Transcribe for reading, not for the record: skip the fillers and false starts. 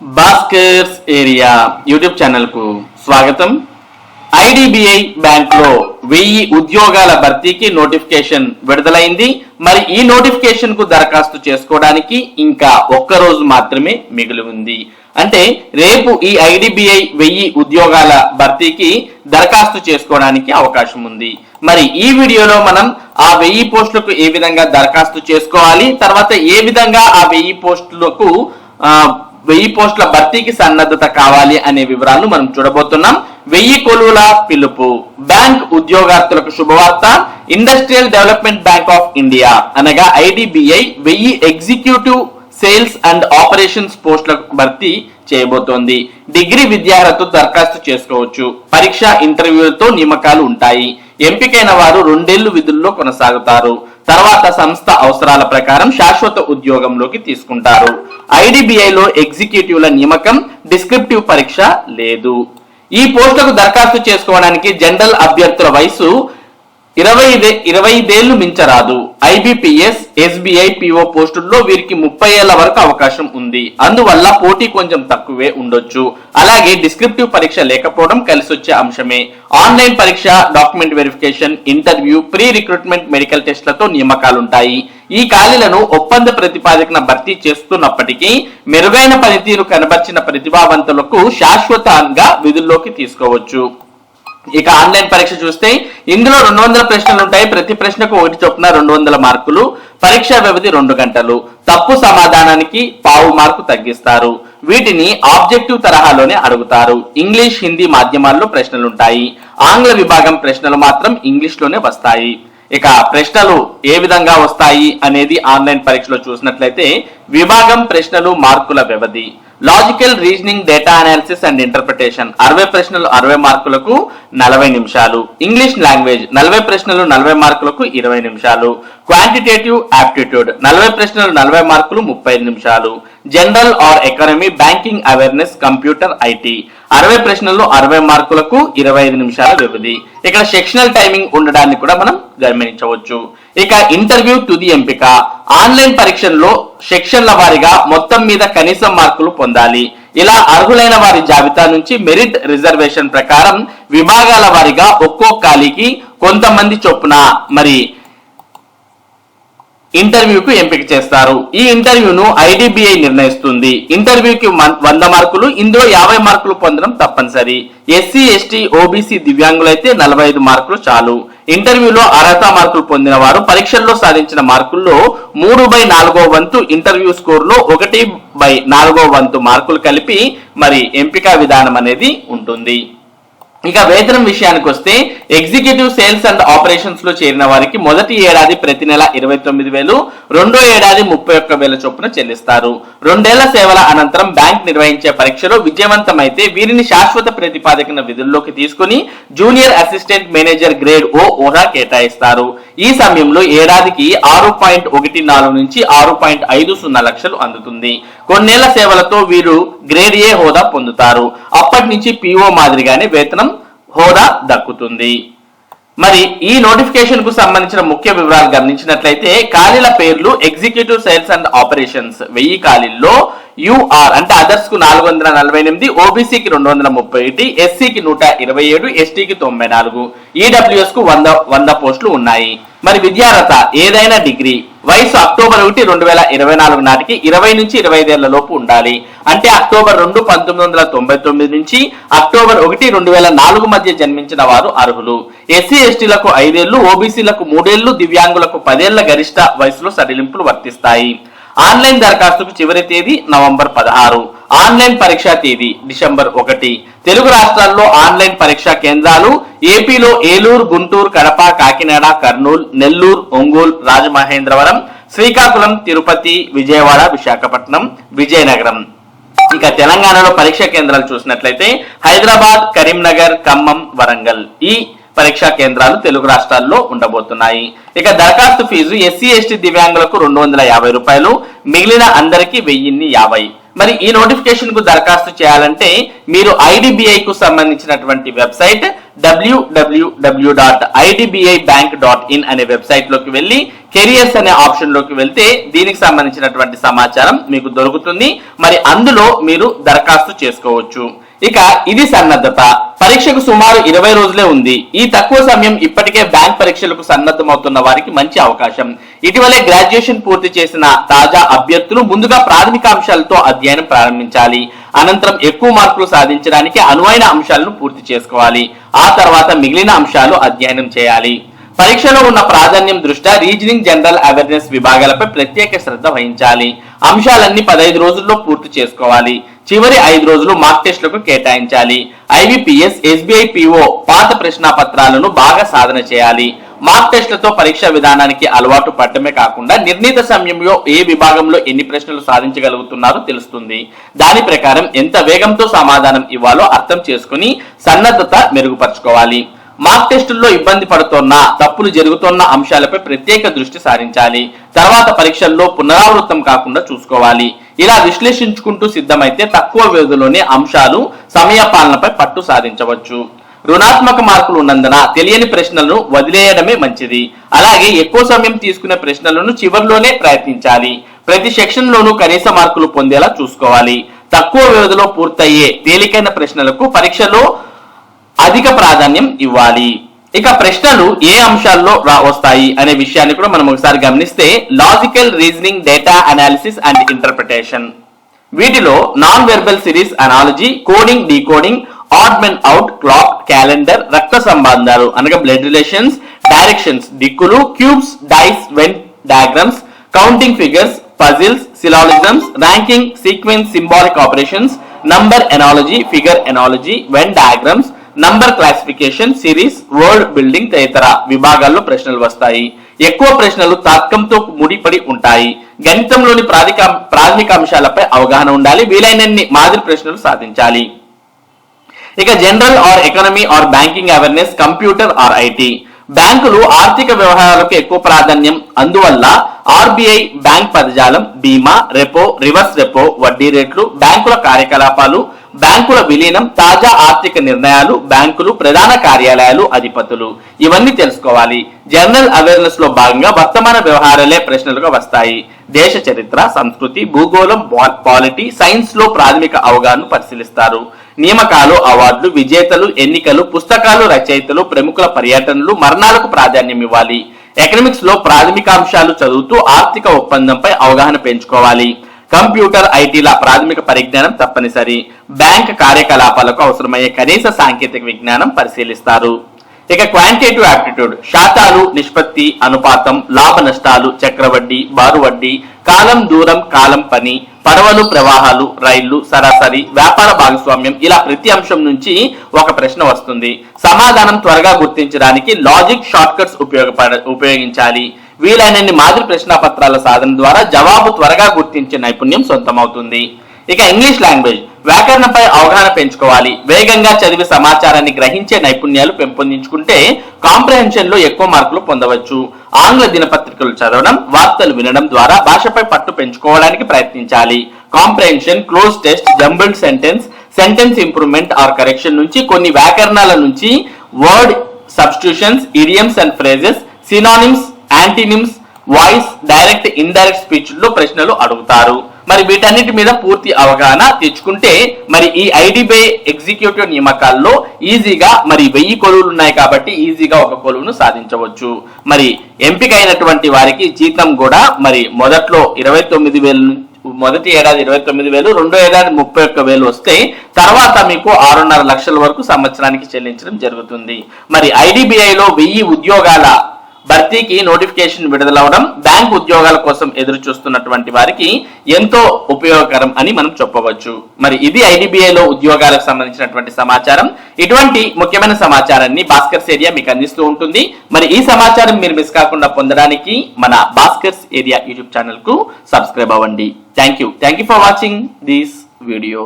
Bhaskar's area YouTube channel కు స్వాగతం. IDBI bank లో 1000 ఉద్యోగాల భర్తీకి నోటిఫికేషన్ విడుదలైంది. మరి ఈ నోటిఫికేషన్ కు దరఖాస్తు చేసుకోవడానికి ఇంకా ఒక్క రోజు మాత్రమే మిగిలి ఉంది. అంటే రేపు ఈ ఐడిబిఐ 1000 ఉద్యోగాల భర్తీకి దరఖాస్తు చేసుకోవడానికి అవకాశం ఉంది. మరి ఈ వీడియోలో మనం ఆ 1000 పోస్టులకు ఏ విధంగా దరఖాస్తు చేసుకోవాలి, తర్వాత ఏ విధంగా ఆ 1000 పోస్టులకు 1000 పోస్టుల భర్తీకి సన్నద్ధత కావాలి అనే వివరాలను మనం చూడబోతున్నాం. 1000 కొలువుల పిలుపు. బ్యాంక్ ఉద్యోగార్థులకు శుభవార్త. Industrial development bank of India అనగా IDBI 1000 executive sales and operations పోస్టుల భర్తీ చేయబోతోంది. డిగ్రీ విద్యార్హతతో దరఖాస్తు చేసుకోవచ్చు. పరీక్ష ఇంటర్వ్యూలతో నియామకాలు ఉంటాయి. ఎంపికైన వారు 2 ఏళ్లు విధుల్లో కొనసాగుతారు. తర్వాత సంస్థ అవసరాల ప్రకారం శాశ్వత ఉద్యోగంలోకి తీసుకుంటారు. ఐడిబిఐలో ఎగ్జిక్యూటివ్ల నియామకం, డిస్క్రిప్టివ్ పరీక్ష లేదు. ఈ పోస్టులకు దరఖాస్తు చేసుకోవడానికి జనరల్ అభ్యర్థుల వయసు 25 ఏళ్లు మించరాదు. ఐబిపిఎస్, ఎస్బిఐ పిఓ పోస్టుల్లో వీరికి 30 ఏళ్ల వరకు అవకాశం ఉంది. అందువల్ల పోటీ కొంచెం తక్కువే ఉండొచ్చు. అలాగే డిస్క్రిప్టివ్ పరీక్ష లేకపోవడం కలిసొచ్చే అంశమే. ఆన్లైన్ పరీక్ష, document verification, interview, pre recruitment medical టెస్ట్లతో నియామకాలుంటాయి. ఈ ఖాళీలను ఒప్పంద ప్రతిపాదికన భర్తీ చేస్తున్నప్పటికీ మెరుగైన పనితీరు కనబర్చిన ప్రతిభావంతులకు శాశ్వతంగా విధుల్లోకి తీసుకోవచ్చు. ఇక ఆన్లైన్ పరీక్ష చూస్తే ఇందులో 200 ప్రశ్నలు ఉంటాయి. ప్రతి ప్రశ్నకు 1 చొప్పున 200 మార్కులు. పరీక్షా వ్యవధి 2 గంటలు. తప్పు సమాధానానికి పావు మార్కు తగ్గిస్తారు. వీటిని ఆబ్జెక్టివ్ తరహాలోనే అడుగుతారు. ఇంగ్లీష్, హిందీ మాధ్యమాల్లో ప్రశ్నలుంటాయి. ఆంగ్ల విభాగం ప్రశ్నలు మాత్రం ఇంగ్లీష్ లోనే వస్తాయి. ఇక ప్రశ్నలు ఏ విధంగా వస్తాయి అనేది ఆన్లైన్ పరీక్షలో చూసినట్లయితే విభాగం, ప్రశ్నలు, మార్కుల వ్యవధి. Logical reasoning, data analysis and interpretation 60 ప్రశ్నలు 60 మార్కులకు 40 నిమిషాలు. ఇంగ్లీష్ లాంగ్వేజ్ 40 ప్రశ్నలు 40 మార్కులకు 20 నిమిషాలు. క్వాంటిటేటివ్ ఆప్టిట్యూడ్ 40 ప్రశ్నలు 40 మార్కులు 30 నిమిషాలు. General or economy, banking awareness, computer, IT 60 ప్రశ్నలు 60 మార్కులకు 25 నిమిషాల వ్యవధి. ఇక్కడ సెక్షనల్ టైమింగ్ ఉండడాన్ని కూడా మనం గమనించవచ్చు. ఇక ఇంటర్వ్యూ తుది ఎంపిక. ఆన్లైన్ పరీక్షల్లో సెక్షన్ల వారీగా మొత్తం మీద కనీసం మార్కులు పొందాలి. ఇలా అర్హులైన వారి జాబితా నుంచి మెరిట్ రిజర్వేషన్ ప్రకారం విభాగాల వారీగా ఒక్కో ఖాళీకి కొంతమంది చొప్పున మరి ఇంటర్వ్యూకు ఎంపిక చేస్తారు. ఈ ఇంటర్వ్యూను ఐడిబిఐ నిర్ణయిస్తుంది. ఇంటర్వ్యూకి 100 మార్కులు. ఇందులో 50 మార్కులు పొందడం తప్పనిసరి. ఎస్సీ, ఎస్టీ, ఓబీసీ దివ్యాంగులైతే 45 మార్కులు చాలు. ఇంటర్వ్యూలో అర్హత మార్కులు పొందిన వారు పరీక్షల్లో సాధించిన మార్కుల్లో 3/4 వంతు ఇంటర్వ్యూ స్కోర్లో 1/4 వంతు మార్కులు కలిపి మరి ఎంపిక విధానం అనేది ఉంటుంది. ఇక వేతనం విషయానికి వస్తే ఎగ్జిక్యూటివ్ సేల్స్ అండ్ ఆపరేషన్స్ లో చేరిన వారికి మొదటి ఏడాది ప్రతి నెల 29,000, రెండో ఏడాది 31,000 చొప్పున చెల్లిస్తారు. 2 ఏళ్ల సేవల అనంతరం బ్యాంక్ నిర్వహించే పరీక్షలో విజయవంతమైతే వీరిని శాశ్వత ప్రతిపాదకన విధుల్లోకి తీసుకుని జూనియర్ అసిస్టెంట్ మేనేజర్ గ్రేడ్ ఓ హోదా కేటాయిస్తారు. ఈ సమయంలో ఏడాదికి 6.14 నుంచి 6.50 లక్షలు అందుతుంది. కొన్నేళ్ల సేవలతో వీరు గ్రేడ్ ఏ హోదా పొందుతారు. అప్పటి నుంచి పిఓ మాదిరిగానే వేతనం హోదా దక్కుతుంది. మరి ఈ నోటిఫికేషన్ కు సంబంధించిన ముఖ్య వివరాలు గమనించినట్లయితే ఖాళీల పేర్లు. ఎగ్జిక్యూటివ్ సేల్స్ అండ్ ఆపరేషన్స్ 1000 ఖాళీల్లో యూఆర్ అంటే అదర్స్ కు 448, ఓబీసీకి 231, ఎస్సీకి 127, ఎస్టీకి 94, ఈడబ్ల్యూఎస్ కు 100 పోస్టులు ఉన్నాయి. మరి విద్యార్హత ఏదైనా డిగ్రీ. వయసు అక్టోబర్ 1, 2024 నాటికి 20 నుంచి 25 ఏళ్ల లోపు ఉండాలి. అంటే అక్టోబర్ 2, 1999 నుంచి అక్టోబర్ 1, 2004 మధ్య జన్మించిన వారు అర్హులు. ఎస్సీ, ఎస్టీలకు 5 ఏళ్లు, ఓబీసీలకు 3 ఏళ్లు, దివ్యాంగులకు 10 ఏళ్ల గరిష్ట వయసులో సడలింపులు వర్తిస్తాయి. ఆన్లైన్ దరఖాస్తుకు చివరి తేదీ నవంబర్ 16. ఆన్లైన్ పరీక్షా తేదీ డిసెంబర్ 1. తెలుగు రాష్ట్రాల్లో ఆన్లైన్ పరీక్షా కేంద్రాలు ఏపీలో ఏలూరు, గుంటూరు, కడప, కాకినాడ, కర్నూలు, నెల్లూరు, ఒంగోలు, రాజమహేంద్రవరం, శ్రీకాకుళం, తిరుపతి, విజయవాడ, విశాఖపట్నం, విజయనగరం. ఇక తెలంగాణలో పరీక్షా కేంద్రాలు చూసినట్లయితే హైదరాబాద్, కరీంనగర్, ఖమ్మం, వరంగల్ ఈ పరీక్షా కేంద్రాలు తెలుగు రాష్ట్రాల్లో ఉండబోతున్నాయి. ఇక దరఖాస్తు ఫీజు ఎస్సీ, ఎస్టీ దివ్యాంగులకు 250 రూపాయలు, మిగిలిన అందరికీ 1050. మరి ఈ నోటిఫికేషన్ కు దరఖాస్తు చేయాలంటే మీరు ఐడిబిఐ కు సంబంధించినటువంటి వెబ్సైట్ www.idbibank.in అనే వెబ్సైట్ లోకి వెళ్ళి కెరియర్స్ అనే ఆప్షన్ లోకి వెళ్తే దీనికి సంబంధించినటువంటి సమాచారం మీకు దొరుకుతుంది. మరి అందులో మీరు దరఖాస్తు చేసుకోవచ్చు. ఇక ఇది సన్నద్ధత. పరీక్షకు సుమారు 20 రోజులే ఉంది. ఈ తక్కువ సమయం ఇప్పటికే బ్యాంక్ పరీక్షలకు సన్నద్ధమవుతున్న వారికి మంచి అవకాశం. ఇటీవలే గ్రాడ్యుయేషన్ పూర్తి చేసిన తాజా అభ్యర్థులు ముందుగా ప్రాథమిక అంశాలతో అధ్యయనం ప్రారంభించాలి. అనంతరం ఎక్కువ మార్కులు సాధించడానికి అనువైన అంశాలను పూర్తి చేసుకోవాలి. ఆ తర్వాత మిగిలిన అంశాలు అధ్యయనం చేయాలి. పరీక్షలో ఉన్న ప్రాధాన్యం దృష్ట్యా రీజనింగ్, జనరల్ అవేర్నెస్ విభాగాలపై ప్రత్యేక శ్రద్ధ వహించాలి. అంశాలన్నీ 15 రోజుల్లో పూర్తి చేసుకోవాలి. చివరి 5 రోజులు మాక్ టెస్టులకు కేటాయించాలి. ఐబిపిఎస్, ఎస్బీఐ పిఓ పాత ప్రశ్నాపత్రాలను బాగా సాధన చేయాలి. మాక్ టెస్టులతో పరీక్షా విధానానికి అలవాటు పడటమే కాకుండా నిర్ణీత సమయంలో ఏ విభాగంలో ఎన్ని ప్రశ్నలు సాధించగలుగుతున్నారో తెలుస్తుంది. దాని ప్రకారం ఎంత వేగంతో సమాధానం ఇవ్వాలో అర్థం చేసుకుని సన్నద్ధత మెరుగుపరచుకోవాలి. మాక్ టెస్టుల్లో ఇబ్బంది పడుతున్న, తప్పులు జరుగుతున్న అంశాలపై ప్రత్యేక దృష్టి సారించాలి. తర్వాత పరీక్షల్లో పునరావృతం కాకుండా చూసుకోవాలి. ఇలా విశ్లేషించుకుంటూ సిద్ధమైతే తక్కువ వ్యవధిలోనే అంశాలు, సమయ పాలనపై పట్టు సాధించవచ్చు. రుణాత్మక మార్కులు ఉన్నందున తెలియని ప్రశ్నలను వదిలేయడమే మంచిది. అలాగే ఎక్కువ సమయం తీసుకునే ప్రశ్నలను చివరిలోనే ప్రయత్నించాలి. ప్రతి సెక్షన్ లోనూ కనీస మార్కులు పొందేలా చూసుకోవాలి. తక్కువ వ్యవధిలో పూర్తయ్యే తేలికైన ప్రశ్నలకు పరీక్షలో అధిక ప్రాధాన్యం ఇవ్వాలి. ఇక ప్రశ్నలు ఏ అంశాల్లో వస్తాయి అనే విషయాన్ని కూడా మనం ఒకసారి గమనిస్తే, logical reasoning, data analysis and interpretation. వీటిలో non verbal series analogy, coding, decoding, odd men out, clock, calendar, రక్త సంబంధాలు అనగా బ్లడ్ రిలేషన్స్, డైరెక్షన్స్ దిక్కులు, cubes, dice, Venn diagrams, counting figures, puzzles, syllogisms, ranking, sequence, symbolic operations, number analogy, figure analogy, Venn diagrams, number classification, series, word building తదితర విభాగాల్లో ప్రశ్నలు వస్తాయి. ఎక్కువ ప్రశ్నలు తర్కంతో ముడిపడి ఉంటాయి. గణితంలోని ప్రాథమిక అంశాలపై అవగాహన ఉండాలి. వీలైనన్ని మాదిరి ప్రశ్నలు సాధించాలి. ఇక general or economy or banking awareness, computer or IT. బ్యాంకులు ఆర్థిక వ్యవహారాలకు ఎక్కువ ప్రాధాన్యం. అందువల్ల ఆర్బీఐ బ్యాంక్ పదజాలం, బీమా, రెపో, రివర్స్ రెపో, వడ్డీ రేట్లు, బ్యాంకుల కార్యకలాపాలు, బ్యాంకుల విలీనం, తాజా ఆర్థిక నిర్ణయాలు, బ్యాంకులు ప్రధాన కార్యాలయాలు, అధిపతులు, ఇవన్నీ తెలుసుకోవాలి. జనరల్ అవేర్నెస్ లో భాగంగా వర్తమాన వ్యవహారాలే ప్రశ్నలుగా వస్తాయి. దేశ చరిత్ర, సంస్కృతి, భూగోళం, పాలిటీ, సైన్స్ లో ప్రాథమిక అవగాహనను పరిశీలిస్తారు. నియామకాలు, అవార్డులు, విజేతలు, ఎన్నికలు, పుస్తకాలు, రచయితలు, ప్రముఖుల పర్యటనలు, మరణాలకు ప్రాధాన్యం ఇవ్వాలి. ఎకనామిక్స్ లో ప్రాథమిక అంశాలు చదువుతూ ఆర్థిక ఒప్పందంపై అవగాహన పెంచుకోవాలి. కంప్యూటర్, ఐటీల ప్రాథమిక పరిజ్ఞానం తప్పనిసరి. బ్యాంక్ కార్యకలాపాలకు అవసరమయ్యే కనీస సాంకేతిక విజ్ఞానం పరిశీలిస్తారు. ఇక క్వాంటిటేటివ్ యాప్టిట్యూడ్, శాతాలు, నిష్పత్తి, అనుపాతం, లాభ నష్టాలు, చక్రవడ్డీ, బారు వడ్డీ, కాలం, దూరం, కాలం పని, పడవలు, ప్రవాహాలు, రైళ్లు, సరాసరి, వ్యాపార భాగస్వామ్యం, ఇలా ప్రతి అంశం నుంచి ఒక ప్రశ్న వస్తుంది. సమాధానం త్వరగా గుర్తించడానికి లాజిక్ షార్ట్ కట్స్ ఉపయోగించాలి. వీలైనన్ని మాదిరి ప్రశ్నాపత్రాల సాధన ద్వారా జవాబు త్వరగా గుర్తించే నైపుణ్యం సొంతమవుతుంది. ఇక ఇంగ్లీష్ లాంగ్వేజ్, వ్యాకరణపై అవగాహన పెంచుకోవాలి. వేగంగా చదివి సమాచారాన్ని గ్రహించే నైపుణ్యాలు పెంపొందించుకుంటే కాంప్రహెన్షన్ లో ఎక్కువ మార్కులు పొందవచ్చు. ఆంగ్ల దినపత్రికలు చదవడం, వార్తలు వినడం ద్వారా భాషపై పట్టు పెంచుకోవడానికి ప్రయత్నించాలి. Comprehension, cloze test, jumbled sentence, sentence improvement or correction నుంచి కొన్ని వ్యాకరణాల నుంచి word substitutions, idioms and phrases, synonyms, antonyms, voice, direct, indirect speech లో ప్రశ్నలు అడుగుతారు. మరి వీటన్నిటి మీద పూర్తి అవగాహన తెచ్చుకుంటే మరి ఈ ఐడిబిఐ ఎగ్జిక్యూటివ్ నియామకాల్లో ఈజీగా మరి 1000 కొలువులు ఉన్నాయి కాబట్టి ఈజీగా ఒక కొలువును సాధించవచ్చు. మరి ఎంపిక అయినటువంటి వారికి జీతం కూడా మరి మొదట్లో 29,000, మొదటి ఏడాది 29,000, రెండో ఏడాది 31,000 వస్తే తర్వాత మీకు 6.5 లక్షల వరకు సంవత్సరానికి చెల్లించడం జరుగుతుంది. మరి ఐడిబిఐలో 1000 ఉద్యోగాల భర్తీకి నోటిఫికేషన్ విడుదలవడం బ్యాంక్ ఉద్యోగాల కోసం ఎదురు చూస్తున్నటువంటి వారికి ఎంతో ఉపయోగకరం అని మనం చెప్పవచ్చు. మరి ఇది ఐడిబిఐలో ఉద్యోగాలకు సంబంధించినటువంటి సమాచారం. ఇటువంటి ముఖ్యమైన సమాచారాన్ని భాస్కర్స్ ఏరియా మీకు అందిస్తూ ఉంటుంది. మరి ఈ సమాచారం మీరు మిస్ కాకుండా పొందడానికి మన భాస్కర్స్ ఏరియా యూట్యూబ్ ఛానల్ కు సబ్స్క్రైబ్ అవ్వండి. Thank you for watching this video.